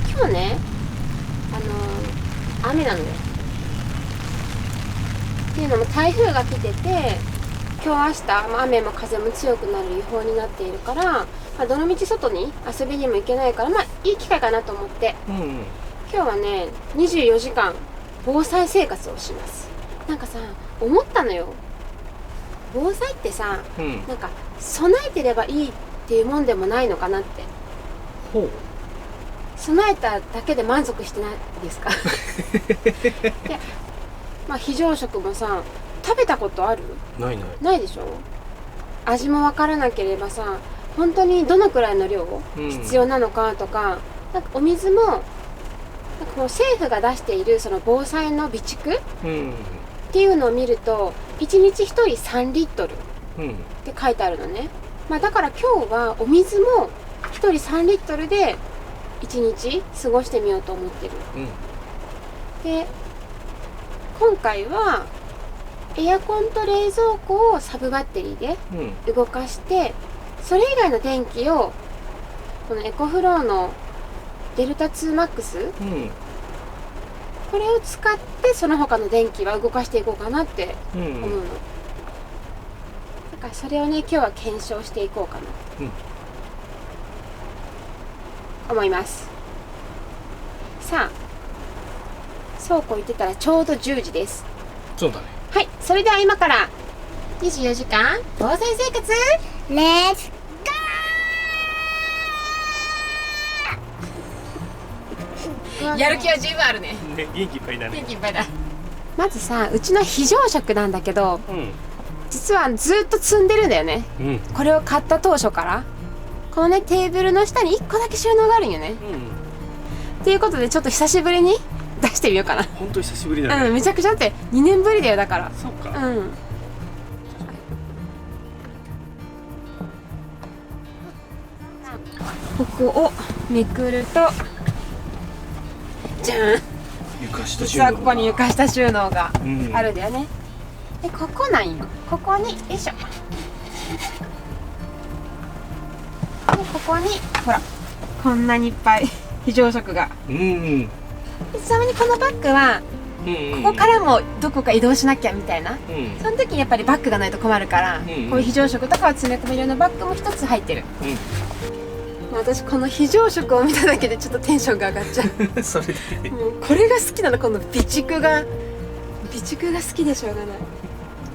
今日ね雨なのよ。っていうのも台風が来てて、今日明日、雨も風も強くなる予報になっているから、どのみち外に遊びにも行けないから、いい機会かなと思って、今日はね24時間防災生活をします。なんかさ、思ったのよ。防災ってさ、なんか備えてればいいっていうもんでもないのかなって。ほう。備えただけで満足してないですか？いや、非常食もさ、食べたことある？ないないでしょ。味も分からなければさ、本当にどのくらいの量必要なのかとか、なんかお水もなんかこの政府が出しているその防災の備蓄、っていうのを見ると1日1人3リットルって書いてあるのね。だから今日はお水も1人3リットルで1日過ごしてみようと思ってる。で、今回はエアコンと冷蔵庫をサブバッテリーで動かして、それ以外の電気をこのエコフローのデルタ2マックス、これを使ってその他の電気は動かしていこうかなって思うの。だからそれをね、今日は検証していこうかなと思います。さあ、倉庫行ってたらちょうど10時です。そうだね。はい、それでは今から24時間防災生活レッツゴー。やる気は十分あるね。元気いっぱいだね。元気いっぱいだ。まずさ、うちの非常食なんだけど、実はずっと積んでるんだよね。これを買った当初からこのね、テーブルの下に1個だけ収納があるんよね。っていうことでちょっと久しぶりに出してみようかな。ほんと久しぶりだね。めちゃくちゃ。だって2年ぶりだよ。だからそうか。ここをめくると、じゃん、床下収納。実はここに床下収納があるんだよね。で、ここなんよ。ここに、よいしょ。で、ここにほら、こんなにいっぱい非常食が。ちなみにこのバッグはここからもどこか移動しなきゃみたいな、その時にやっぱりバッグがないと困るから、こういう非常食とかを詰め込めるようなバッグも一つ入ってる。私この非常食を見ただけでちょっとテンションが上がっちゃう。それでもうこれが好きなの。この備蓄が好きでしょうがない。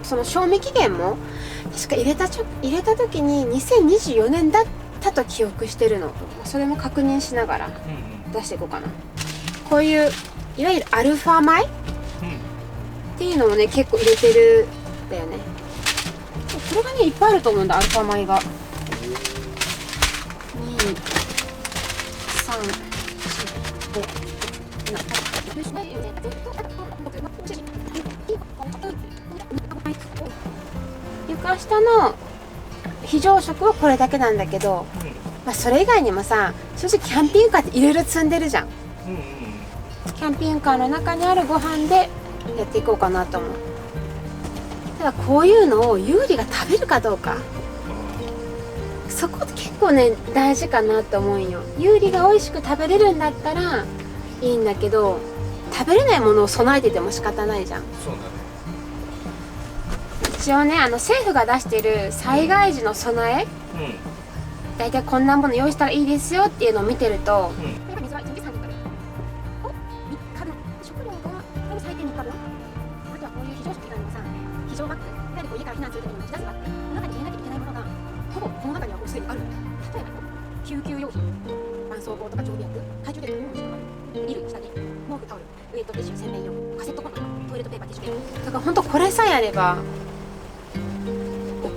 その賞味期限も確か入れた時に2024年だったと記憶してるの。それも確認しながら出していこうかな。こういういわゆるアルファ米っていうのもね、結構入れてるんだよね。これがね、いっぱいあると思うんだ、アルファ米が。床下の非常食はこれだけなんだけど、それ以外にもさ、正直キャンピングカーっていろいろ積んでるじゃん。キャンピングカーの中にあるご飯でやっていこうかなと思う。ただこういうのをユーリが食べるかどうか、そこって結構ね、大事かなと思うんよ。ユーリが美味しく食べれるんだったらいいんだけど、食べれないものを備えてても仕方ないじゃん。そうだね。一応ね、政府が出してる災害時の備え、だいたいこんなもの用意したらいいですよっていうのを見てると、水は1日3リットル、3日分、食料がこれも最低3日分、あとはこういう非常食以外にもさ、非常バッグ、いわゆるこう家から避難する時に持ち出すバッグ、中に入れなきゃいけないものがほぼこの中にはもうすでにある。例えば救急用品、絆創膏とか常備薬、懐中電灯ももちろんある、衣類、下着、毛布、タオル、ウエットティッシュ、洗面用、カセットコンロ、トイレットペーパー、ティッシュペーパー。だから本当これさえあれば OK。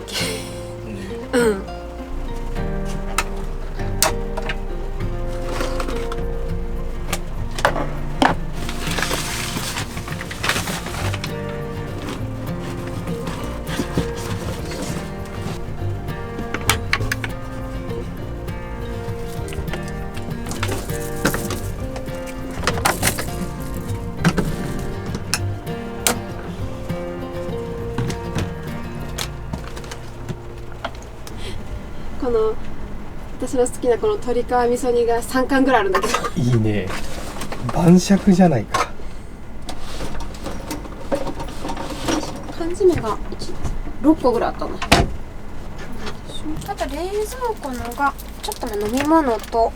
この私の好きなこの鶏皮味噌煮が3貫ぐらいあるんだけど。いいね。晩酌じゃないか。缶詰が6個ぐらいあったの。あと冷蔵庫のがちょっと飲み物と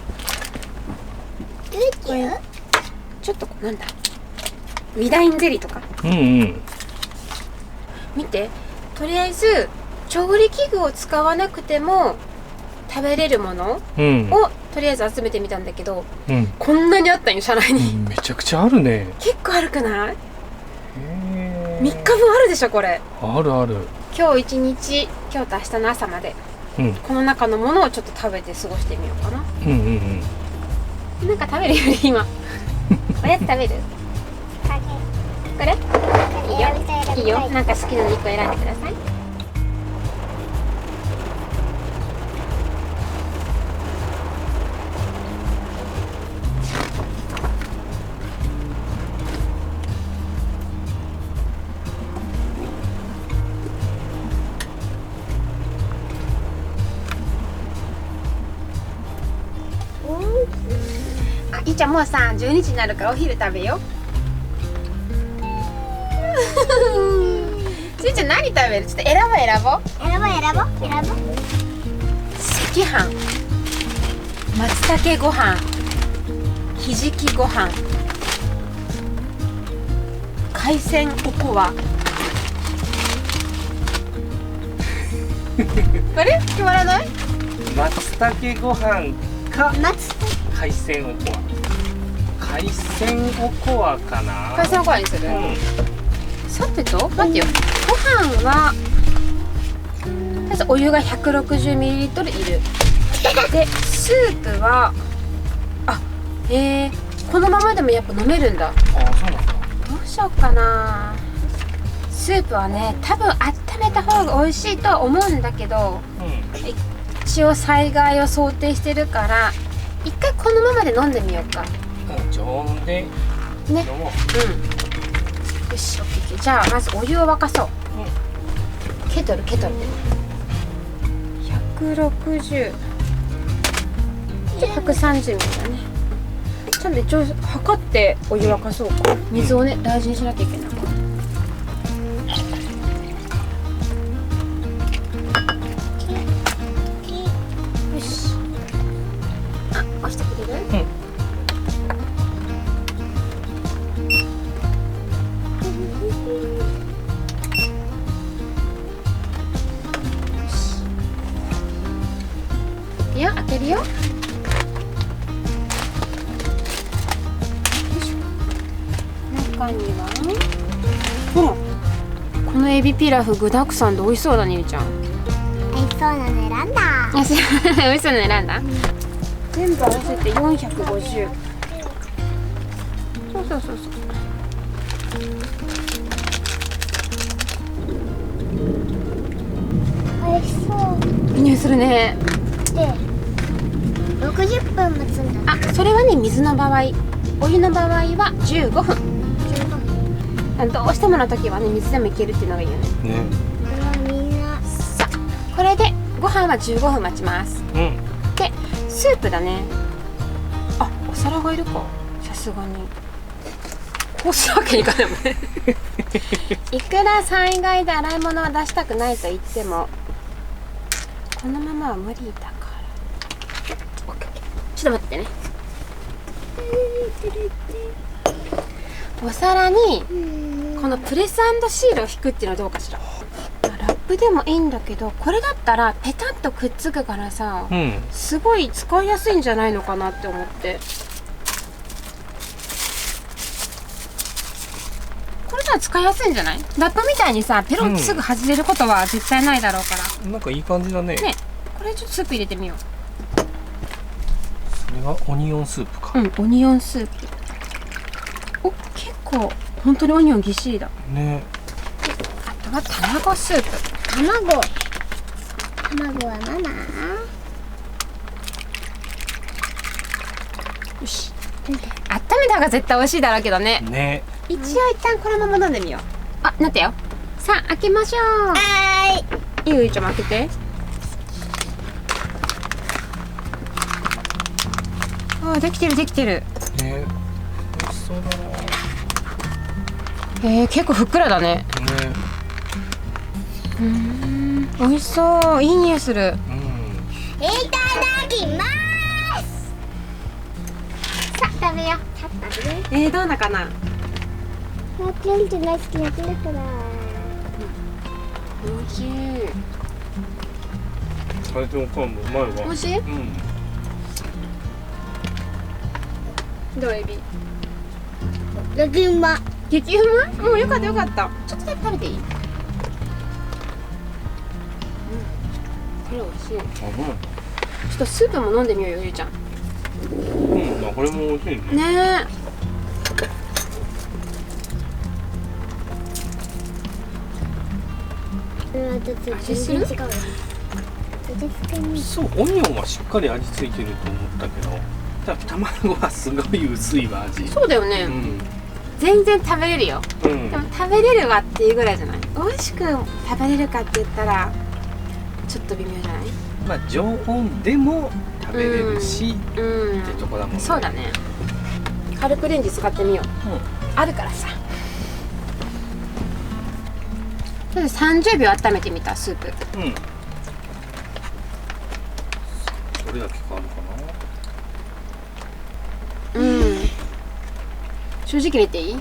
ちょっとなんだウィダインゼリーとか。見て、とりあえず調理器具を使わなくても食べれるものをとりあえず集めてみたんだけど、こんなにあったんよ、車内に。めちゃくちゃあるね。結構あるくない？3日分あるでしょ、これ。あるある。今日一日、今日と明日の朝まで、この中のものをちょっと食べて過ごしてみようかな。なんか食べるより今おやつ食べる？これ？いいよ、いいよ。なんか好きなの1個選んでください。いいちゃん、もうさ12時になるからお昼食べよう。ちいちゃん何食べる？ちょっと選ぼう。赤飯、松茸ご飯、ひじきご飯、海鮮おこわ。あれ決まらない？松茸ご飯か海鮮おこわ。海鮮おこわかな。海鮮おこわにする？さてと待ってよ。ご飯はとりあえずお湯が 160ml いる。でスープはこのままでもやっぱ飲めるんだ。そうなんだ。どうしようかな。スープはね、多分温めた方が美味しいとは思うんだけど、一応災害を想定してるから一回このままで飲んでみようか。常温でね。飲もう。よし、オッケー。じゃあまずお湯を沸かそう。ケトルで160で130ミリだね。ちゃんと一応測ってお湯沸かそうか。水をね、大事にしなきゃいけないから。よし。押してくれる？開けるよ。中にはほら、このエビピラフ具だくさんで美味しそうだね、ゆりちゃん。美味しそうなの選んだ。美味しそうなの選んだ。全部合わせて450。そう。美味しそう。いい匂いするね。で、60分待つんだ。それはね、水の場合。お湯の場合は15分。どうしてもの時はね、水でもいけるっていうのがいいよね。みんな。さあ、これでご飯は15分待ちます。で、スープだね。お皿がいるか。さすがにこうするわけにいかないもんね。いくら災害で洗い物は出したくないと言ってもこのままは無理だから。ちょっと待ってね。お皿にこのプレス&シールを引くっていうのはどうかしら。ラップでもいいんだけど、これだったらペタッとくっつくからさ、すごい使いやすいんじゃないのかなって思って。これなら使いやすいんじゃない？ラップみたいにさ、ペロンとすぐ外れることは絶対ないだろうから。なんかいい感じだね。ね、これちょっとスープ入れてみよう。それはオニオンスープか。オニオンスープ。結構本当にオニオンぎっしりだね。あとは卵スープ。卵はママ。よし。温めた方が絶対美味しいだろうけどね。ね。一応一旦このまま飲んでみよう。なってよ。さあ開けましょう。いいよ、ちゃん開けて。ああ、できてるできてる。ね、美味しそうだな。結構ふっくらだね。ね。美味しそう。いい匂いする。いただきます。さあ食べよう。さあ食べよう。どうだかな。ピョンちゃん大好きなピラフだ。美味しい。最近おかんもうまいわ。美味しい？うん。どうエビ？激うま。激うま？もうよかったよかった。ちょっとだけ食べていい？これ美味しい。あ、うまい。ちょっとスープも飲んでみようよ、ゆうちゃん。まあこれも美味しいね。ね味する？違うよ。味付けに。そう、オニオンはしっかり味付いてると思ったけど、卵はすごい薄いわ味。そうだよね、全然食べれるよ。でも食べれるわっていうぐらいじゃない。美味しく食べれるかって言ったらちょっと微妙じゃない？まあ常温でも食べれるし、ってとこだもんね。そうだね。軽くレンジ使ってみよう。あるからさ。とりあえず30秒温めてみたスープ。どれだけ変わるかな。正直に言っていい？あ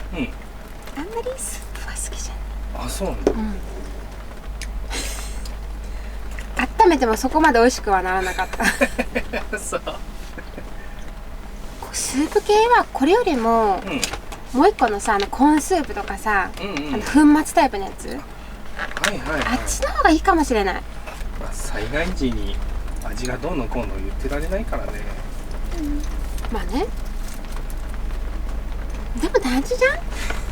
んまりスープは好きじゃない。あ、そうなんだ。温めてもそこまで美味しくはならなかった。そうスープ系はこれよりも、もう一個のさ、コーンスープとかさ、粉末タイプのやつ、あっちの方がいいかもしれない。まあ、災害時に味がどうのこうの言ってられないからね。まあね。でも大事じゃん。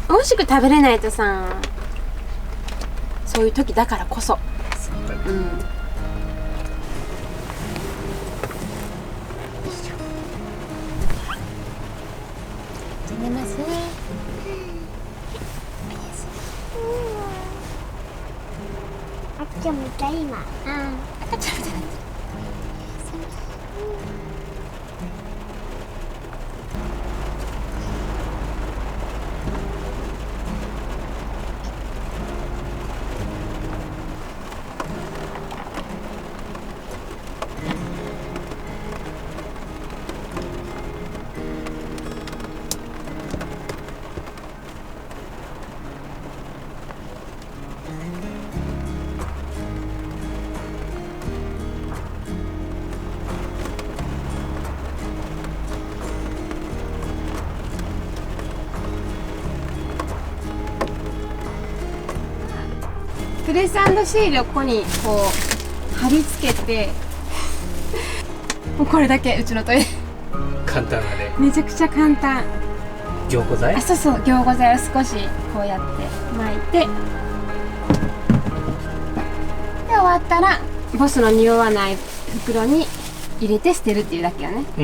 美味しく食べれないとさ、そういう時だからこそ。そうだね。寝ますね。赤ちゃんみたい今。赤ちゃんみたいな。プレス&シールをここにこう貼り付けて、もうこれだけうちのトイレ。簡単だね。めちゃくちゃ簡単。凝固剤？あ、そうそう、凝固剤を少しこうやって巻いて、で終わったらボスの匂わない袋に入れて捨てるっていうだけよね。う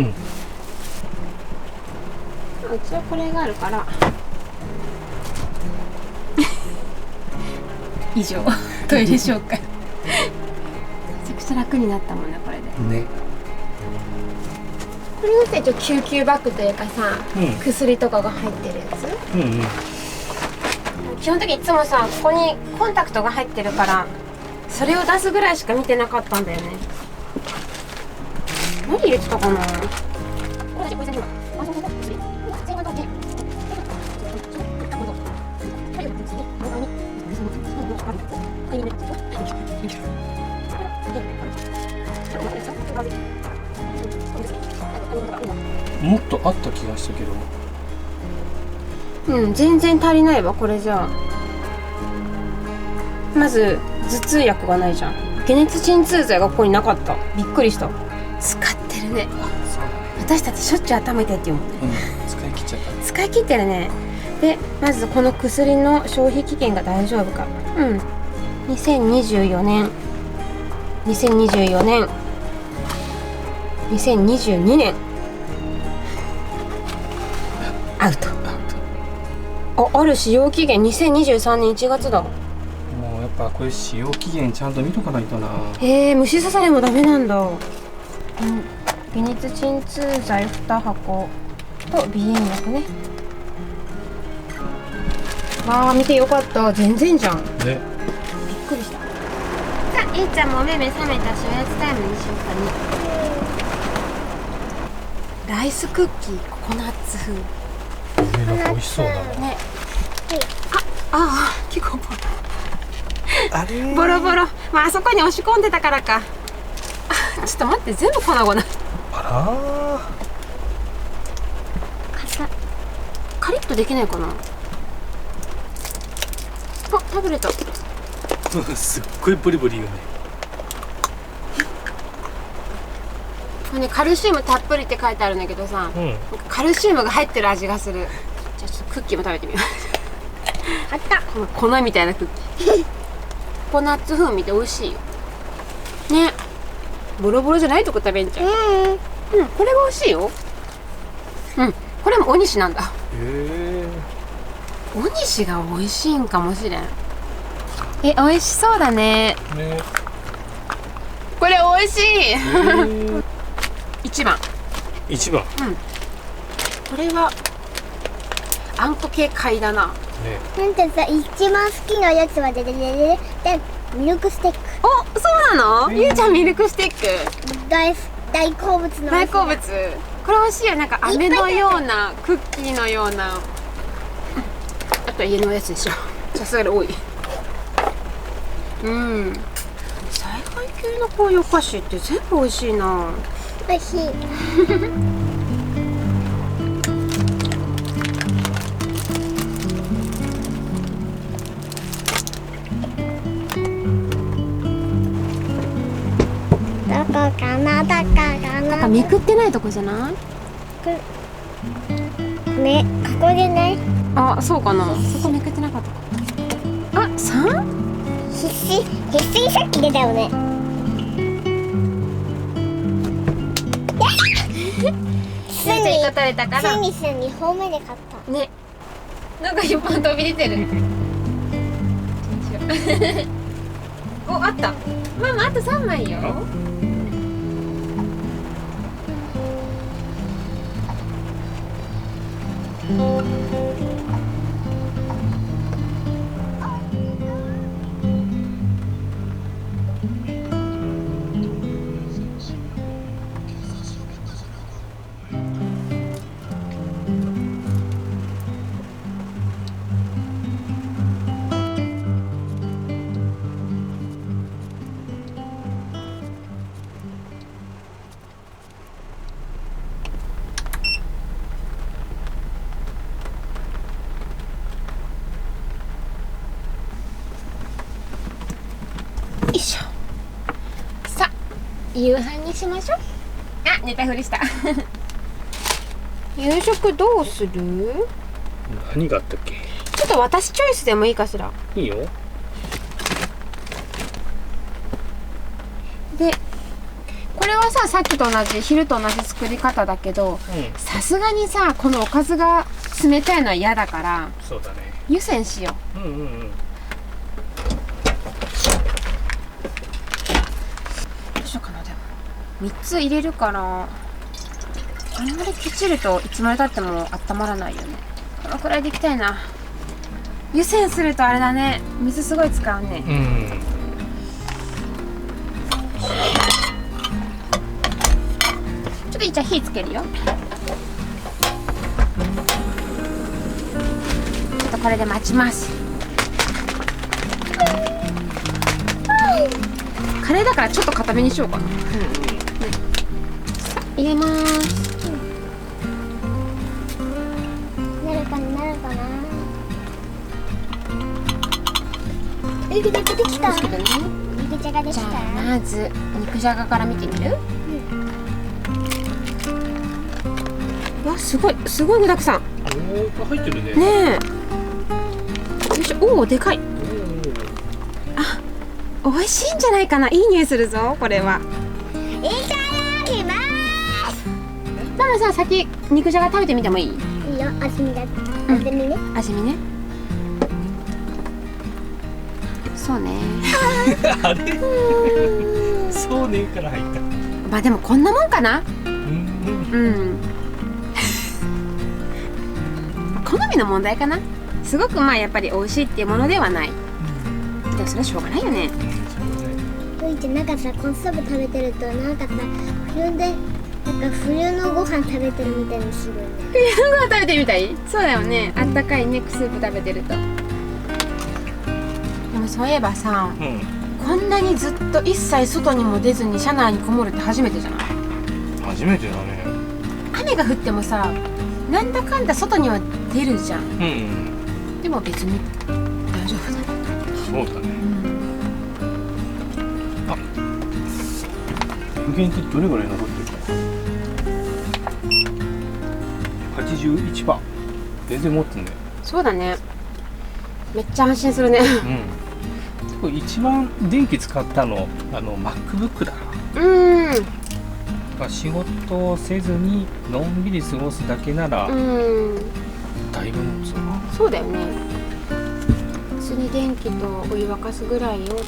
ちはこれがあるから以上トイレ紹介。めちゃくちゃ楽になったもんね、これでね。これが一応救急バッグというかさ、薬とかが入ってるやつ。基本的にいつもさ、ここにコンタクトが入ってるからそれを出すぐらいしか見てなかったんだよね。何入れてたかな。もっとあった気がしたけど。全然足りないわ、これじゃあ。まず頭痛薬がないじゃん。解熱鎮痛剤がここになかった。びっくりした。使ってるね。私たちしょっちゅう頭痛いって言うもんね。使い切っちゃった。使い切ってるね。で、まずこの薬の消費期限が大丈夫か。2024年、2024年、2022年。アウト。ある使用期限2023年1月だ。もうやっぱこれ使用期限ちゃんと見とかないとな。虫刺されもダメなんだ。解熱鎮痛剤2箱と鼻炎薬ね。わあ、見てよかった。全然じゃん。ね。びっくりした。さあ、ゆうちゃんもお目目覚めたし、おやつタイムにしようかね。ライスクッキーココナッツ風。なんか美味しそうだな。ね。あ、結構あれボロボロ。まあ、あそこに押し込んでたからか。あ、ちょっと待って、全部粉々。あらカリッとできないかな。あ、タブレット。すっごいブリブリ言うね。これね、カルシウムたっぷりって書いてあるんだけどさ、なんかカルシウムが入ってる味がする。じゃあちょっとクッキーも食べてみよう。あった、この粉みたいなクッキー。ココナッツ風味で美味しいよね。ボロボロじゃないとこ食べんじゃん。これが美味しいよ。これもおにしなんだ。おにしが美味しいんかもしれん。美味しそうだね。これ美味しい。1番。これはあんこ系買いだな。なんてさ、一番好きなやつはでミルクスティック。お、そうなの？ゆうちゃんミルクスティック大好物の。大好物。これ美味しいよ。なんか飴のようなクッキーのような。あとは家のやつでしょ。さすがに多い。災害系のこういうお菓子って全部美味しいな。美味しい。なんかめくってないとこじゃない？ね、ここでね。あ、そうかな。そこめくってなかったか。あ、3？必死にさっき出たよね。ついに取れたから。ついに2本目で勝った。ね。なんか一本飛び出てる。お、あった。ママあと3枚よ。よいしょ。さあ、夕飯にしましょう。あ、寝たふりした。夕食どうする？何があったっけ？ちょっと私チョイスでもいいかしら。いいよ。で、これはさっきと同じ昼と同じ作り方だけど、さすがにさこのおかずが冷たいのは嫌だから、そうだね。湯煎しよう。どうしようかな。でも3つ入れるから、あんまりきっちりといつまでたっても温まらないよね。このくらいでいきたいな。湯煎するとあれだね、水すごい使うね。ちょっとじゃあ火つけるよ。ちょっとこれで待ちます。カレーだからちょっと固めにしようかな。入れます。なるかな。出てきた。ですけどね。肉じゃができた。じゃあまず肉じゃがから見てみる？わ、すごい具だくさん。入ってるね。ねえ。よいしょ。おお、でかい。あ、美味しいんじゃないかな。いい匂いするぞ、これは。いただきます。ママさ、先肉じゃが食べてみてもいい？いいよ、味見ね。味見ね。そうね。あれ？そうねから入った。まあでもこんなもんかな。うん好みの問題かな。すごくまあやっぱり美味しいっていうものではない。でもそれはしょうがないよね。ういちゃんなんかさ、コーンスープ食べてるとなんかさ、冬のご飯食べてるみたいにするよね。冬のご飯食べてるみたい。そうだよね。あったかいねスープ食べてると。でもそういえばさ、こんなにずっと一切外にも出ずに車内にこもるって初めてじゃない？初めてだね。雨が降ってもさ、なんだかんだ外には出るじゃん。でも別に大丈夫だね。そうだね。無限ってどれぐらい残ってるかな。81%。全然持ってんね。そうだね。めっちゃ安心するね。これ一番電気使ったのMacBook だな。仕事をせずにのんびり過ごすだけならだいぶ持つな。そうだよね。普通に電気とお湯沸かすぐらいを使って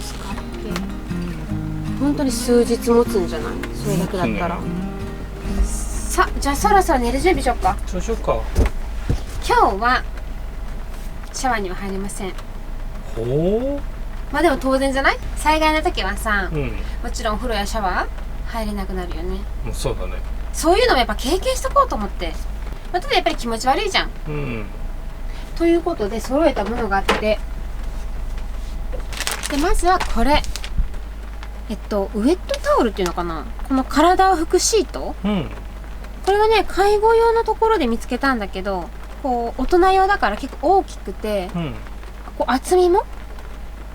本当に数日持つんじゃない？それだけだったら。さあ、じゃあそろそろ寝る準備しよっか。そうしようか。今日はシャワーには入れません。ほう。まあでも当然じゃない？災害の時はさ、もちろんお風呂やシャワー入れなくなるよね。そうだね。そういうのもやっぱ経験しとこうと思って。ただやっぱり気持ち悪いじゃん。ということで揃えたものがあって、でまずはこれウェットタオルっていうのかな、この体を拭くシート、これはね介護用のところで見つけたんだけど、こう大人用だから結構大きくて、こう厚みも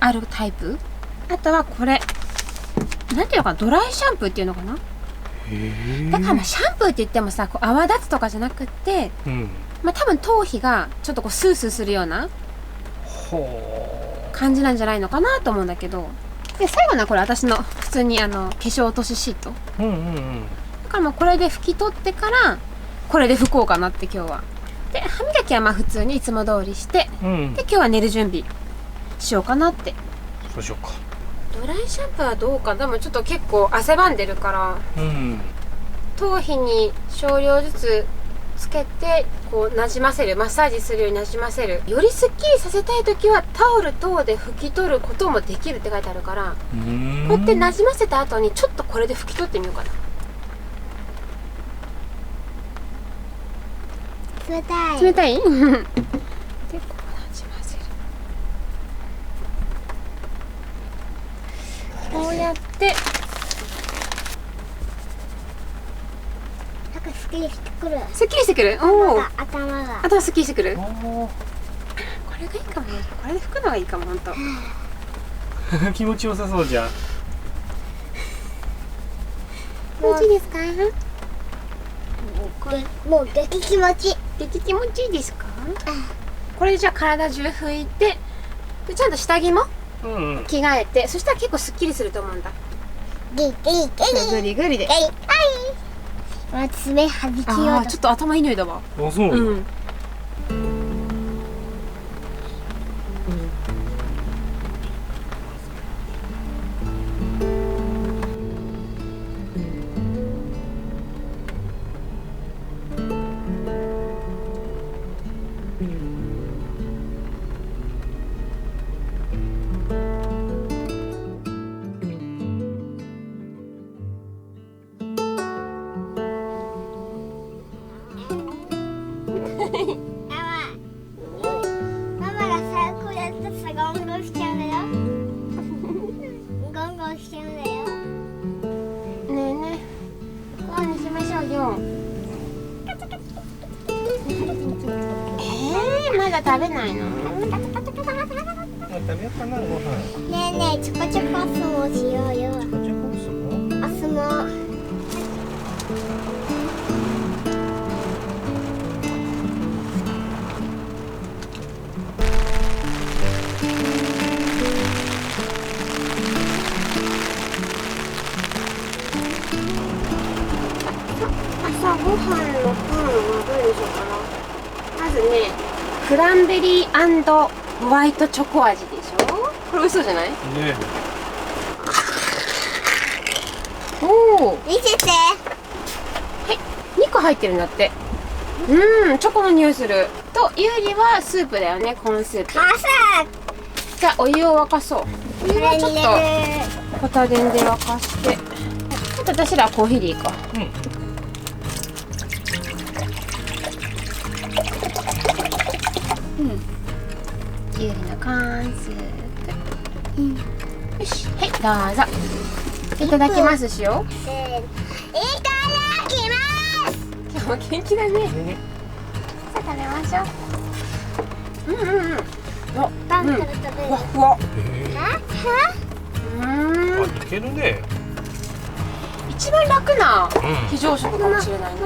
あるタイプ。あとはこれなんていうのかな、ドライシャンプーっていうのかな。だからまあシャンプーって言ってもさ、こう泡立つとかじゃなくって、まあ多分頭皮がちょっとこうスースーするような感じなんじゃないのかなと思うんだけど、で最後のはこれ私の普通に化粧落としシート、だからまあこれで拭き取ってからこれで拭こうかなって今日は。で歯磨きはまあ普通にいつも通りして、で今日は寝る準備しようかなって。そうしようか。ドライシャンプーはどうか。でもちょっと結構汗ばんでるから、頭皮に少量ずつつけてこうなじませる、マッサージするようになじませる。よりすっきりさせたい時はタオル等で拭き取ることもできるって書いてあるから、こうやってなじませた後にちょっとこれで拭き取ってみようかな。冷たい。冷たい？でこうなじませる。こうやってなんかすっきりしてくる。すっきりしてくる。頭が頭すっきりしてくる。これがいいかも。これで拭くのがいいかも。ほんと気持ちよさそうじゃん。気持ちいいですか？もう激気持ちいい。激気持ちいいですか？これでじゃあ体中拭いて、でちゃんと下着も着替えて、そしたら結構すっきりすると思うんだ。グリグリで。爪はじきようだ。ちょっと頭いい匂いだわ。あ、そう。ママがさ、こうやってさ、ゴンゴンしちゃうんだよ。ゴンゴンしちゃうんだよ。ねえねえ、ご飯にしましょうよ。まだ食べないの？食べようかな、ご飯。ねえねえ、チョコチョコ相撲しようよ。チョコチョコ相撲？お相撲。朝ごはんのパンはどれにしようかな。まずね、クランベリー&ホワイトチョコ味でしょ。これ美味しそうじゃない？ね。おお。見せて。はい。入ってるんだって。チョコの匂いする。というよりはスープだよね、コーンスープ。じゃあお湯を沸かそう。お湯はちょっとホタテンで沸かして、ちょっと私らはコーヒーでいいか。きゅうりのコーンスープ。よし、はい、どうぞ。いただきますしよ。いただきます。今日も元気だね。さあ食べましょう。パンから食べる。ふわふわ。いけるね。一番楽な非常食かもしれないね。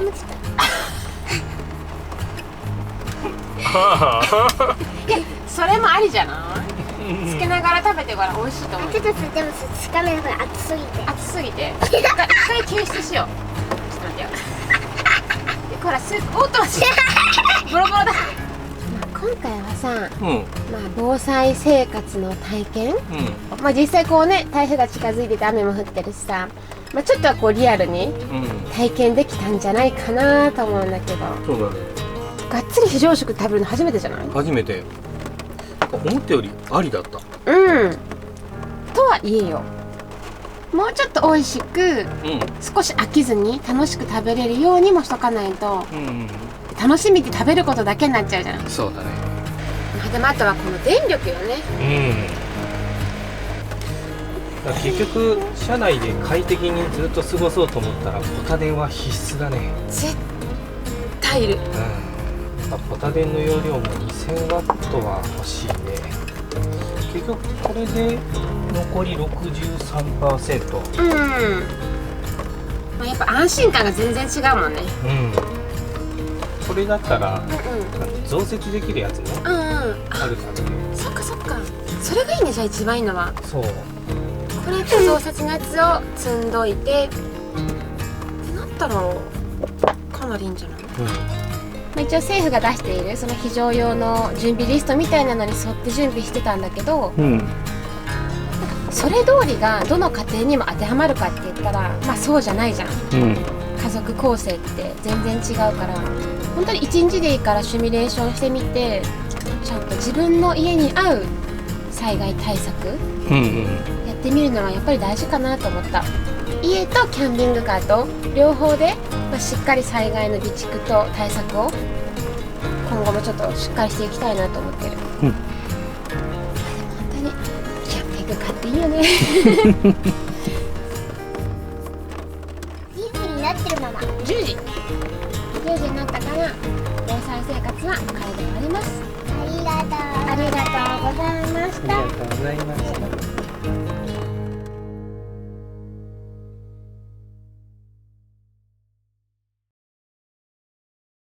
いや、それもありじゃない？つけながら食べてから美味しいと思う。ちょっとでもつかめなくて熱すぎて。熱すぎて。一回救出しよう。ちょっと待ってよ。ほらスープ、おっとボロボロだ。今回はさ、防災生活の体験、実際こうね、台風が近づいてて雨も降ってるしさ、ちょっとはこうリアルに体験できたんじゃないかなと思うんだけど。そうだね。がっつり非常食食べるの初めてじゃない？初めて。思ったよりありだった。とはいえよ、もうちょっと美味しく、少し飽きずに楽しく食べれるようにもしとかないと、楽しみで食べることだけになっちゃうじゃん。そうだね。でもあとはこの電力よね。結局車内で快適にずっと過ごそうと思ったらポタ電は必須だね。絶対いる。ポタ電の容量も2000ワットは欲しいね。結局これで残り 63%。やっぱ安心感が全然違うもんね。これだったら増設できるやつもあるからね。そっかそっか。それがいいね。じゃあ一番いいのはそう、これと増設のやつを積んどいてってなったらかなりいいんじゃない？一応政府が出しているその非常用の準備リストみたいなのに沿って準備してたんだけど、それ通りがどの家庭にも当てはまるかって言ったらそうじゃないじゃん。家族構成って全然違うから、本当に1日でいいからシミュレーションしてみて、ちゃんと自分の家に合う災害対策やってみるのはやっぱり大事かなと思った。家とキャンピングカーと両方で、しっかり災害の備蓄と対策を今後もちょっとしっかりしていきたいなと思ってる。本当にキャンピングカーっていいよね。10時になってるママ。10時になったから防災生活はこれで終わります。ありがとう。ありがとうございました。ありがとうございました。